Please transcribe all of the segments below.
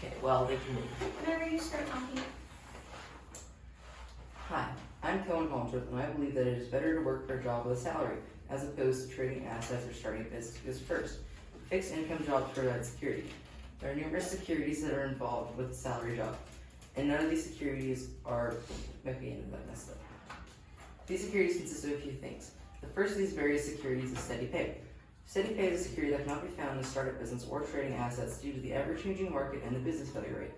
Okay, well, they can move. Whenever you start talking. Hi, I'm Cohen, and I believe that it is better to work for a job with a salary as opposed to trading assets or starting a business because first, fixed income jobs provide security. There are numerous securities that are involved with a salary job, and none of these securities are messed up. These securities consist of a few things. The first of these various securities is steady pay. Steady pay is a security that cannot be found in a startup business or trading assets due to the ever-changing market and the business failure rate.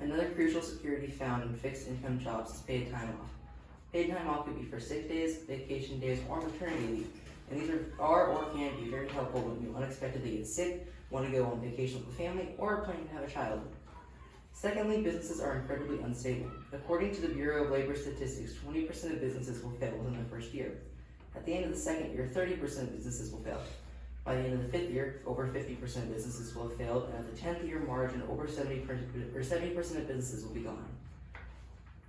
Another crucial security found in fixed income jobs is paid time off. Paid time off could be for sick days, vacation days, or maternity leave, and these are or can be very helpful when you unexpectedly get sick, want to go on vacation with the family, or are planning to have a child. Secondly, businesses are incredibly unstable. According to the Bureau of Labor Statistics, 20% of businesses will fail within the first year. At the end of the second year, 30% of businesses will fail. By the end of the fifth year, over 50% of businesses will have failed, and at the 10th year margin, over 70% of businesses will be gone.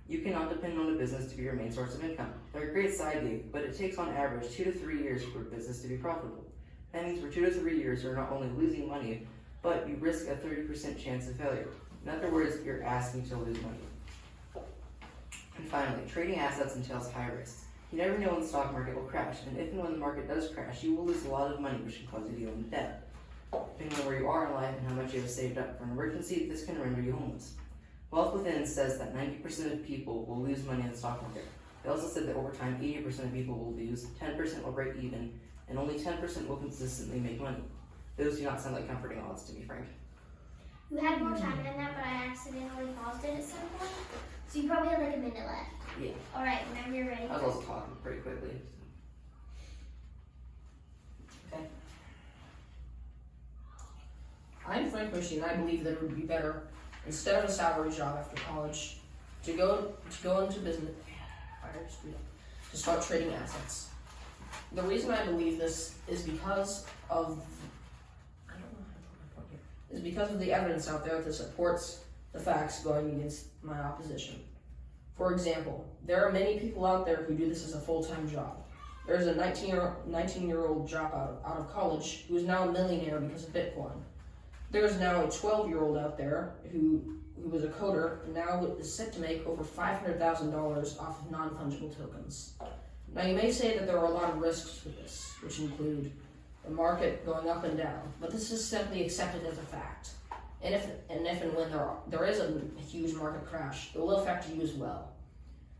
You cannot depend on a business to be your main source of income. They're a great side gig, but it takes on average 2 to 3 years for a business to be profitable. That means for 2 to 3 years, you're not only losing money, but you risk a 30% chance of failure. In other words, you're asking to lose money. And finally, trading assets entails high risks. You never know when the stock market will crash, and if and when the market does crash, you will lose a lot of money, which can cause you to go into debt. Depending on where you are in life and how much you have saved up for an emergency, this can render you homeless. Wealth Within says that 90% of people will lose money in the stock market. They also said that over time, 80% of people will lose, 10% will break even, and only 10% will consistently make money. Those do not sound like comforting odds to me, Frank. You had more time than that, but I accidentally paused it at some point. So you probably have like a minute left. Yeah. Alright, whenever you're ready. I was also talking pretty quickly. Okay. I'm Frank Bushy, and I believe that it would be better, instead of a salary job after college, to go into business. To start trading assets. The reason I believe this is because of the evidence out there that supports the facts going against my opposition. For example, there are many people out there who do this as a full-time job. There's a 19-year-old dropout out of college who is now a millionaire because of Bitcoin. There's now a 12-year-old out there who was a coder and now is set to make over $500,000 off of non-fungible tokens. Now you may say that there are a lot of risks to this, which include the market going up and down, but this is simply accepted as a fact. And if and when there is a huge market crash, it will affect you as well.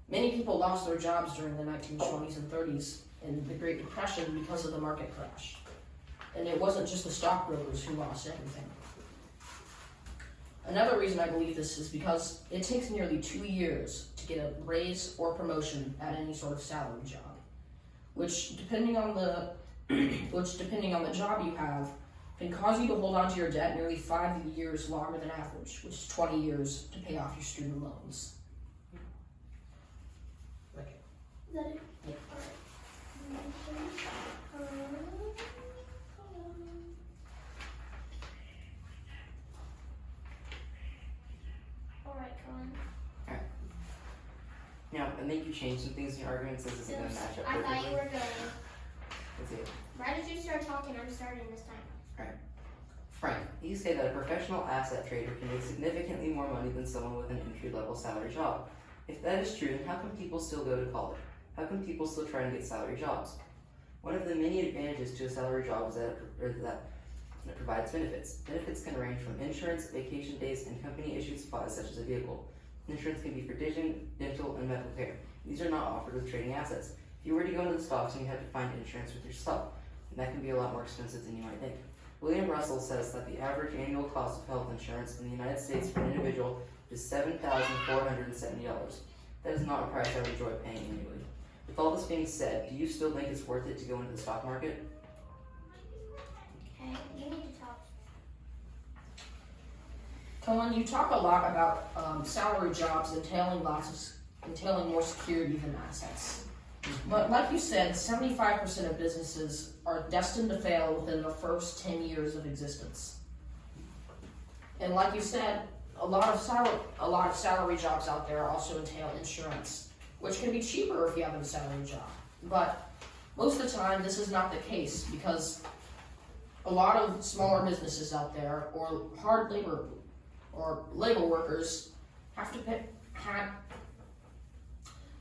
Many people lost their jobs during the 1920s and 30s and the Great Depression because of the market crash. And it wasn't just the stockbrokers who lost everything. Another reason I believe this is because it takes nearly 2 years to get a raise or promotion at any sort of salary job, which depending on the job you have, can cause you to hold on to your debt nearly 5 years longer than average, which is 20 years to pay off your student loans. Okay. Is that it? Yeah. Alright, Cohen. Now, I think you changed some things in your argument since this isn't going to match up I perfectly. thought you were going. Let's see. Right as you start talking, I'm starting this time. Frank, you say that a professional asset trader can make significantly more money than someone with an entry-level salary job. If that is true, then how come people still go to college? How come people still try to get salary jobs? One of the many advantages to a salary job is that it provides benefits. Benefits can range from insurance, vacation days, and company-issued supplies such as a vehicle. Insurance can be for vision, dental, and medical care. These are not offered with trading assets. If you were to go into the stocks and you had to find insurance with your stock, and that can be a lot more expensive than you might think. William Russell says that the average annual cost of health insurance in the United States for an individual is $7,470. That is not a price I would enjoy paying annually. With all this being said, do you still think it's worth it to go into the stock market? Okay, you need to talk. Cohen, you talk a lot about salary jobs entailing more security than assets. But like you said, 75% of businesses are destined to fail within the first 10 years of existence. And like you said, a lot of salary jobs out there also entail insurance, which can be cheaper if you have a salary job. But most of the time, this is not the case because a lot of smaller businesses out there or hard labor or labor workers have to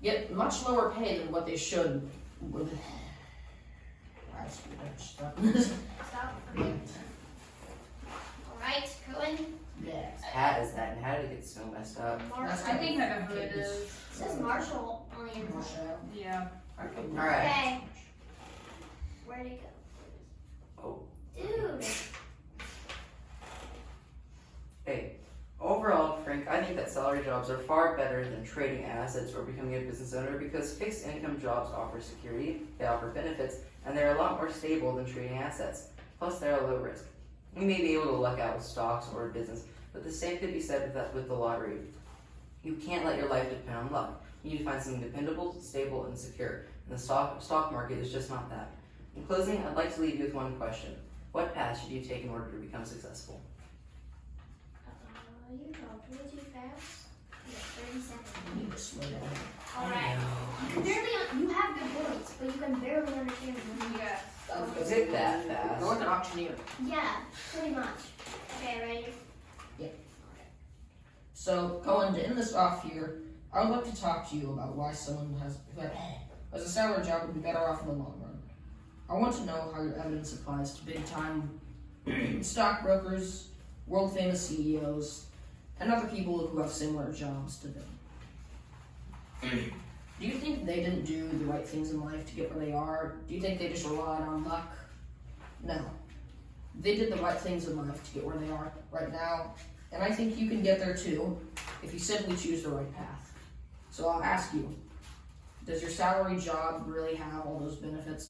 get much lower pay than what they should with. Stop. Alright, Cohen. Yes. Hat is that, and how did it get so messed up? Marshall. I think I know who it is. It says Marshall on the inside. Yeah. Alright. Okay. Where'd it go? Oh. Dude. Hey, overall, Frank, I think that salary jobs are far better than trading assets or becoming a business owner because fixed income jobs offer security, they offer benefits, and they're a lot more stable than trading assets. Plus, they're low risk. You may be able to luck out with stocks or a business, but the same could be said with the lottery. You can't let your life depend on luck. You need to find something dependable, stable, and secure. And the stock market is just not that. In closing, I'd like to leave you with one question. What path should you take in order to become successful? You talked way too fast. You got 30 seconds. You need to slow down. Alright. You have good points, but you can barely understand them. Yes. Is it that fast? Go with an auctioneer. Yeah, pretty much. Okay, ready? So, Cohen, to end this off here, I would like to talk to you about why someone who has a salary job would be better off in the long run. I want to know how your evidence applies to big-time stockbrokers, world-famous CEOs, and other people who have similar jobs to them. Do you think they didn't do the right things in life to get where they are? Do you think they just relied on luck? No. They did the right things in life to get where they are right now, and I think you can get there too if you simply choose the right path. So I'll ask you, does your salary job really have all those benefits?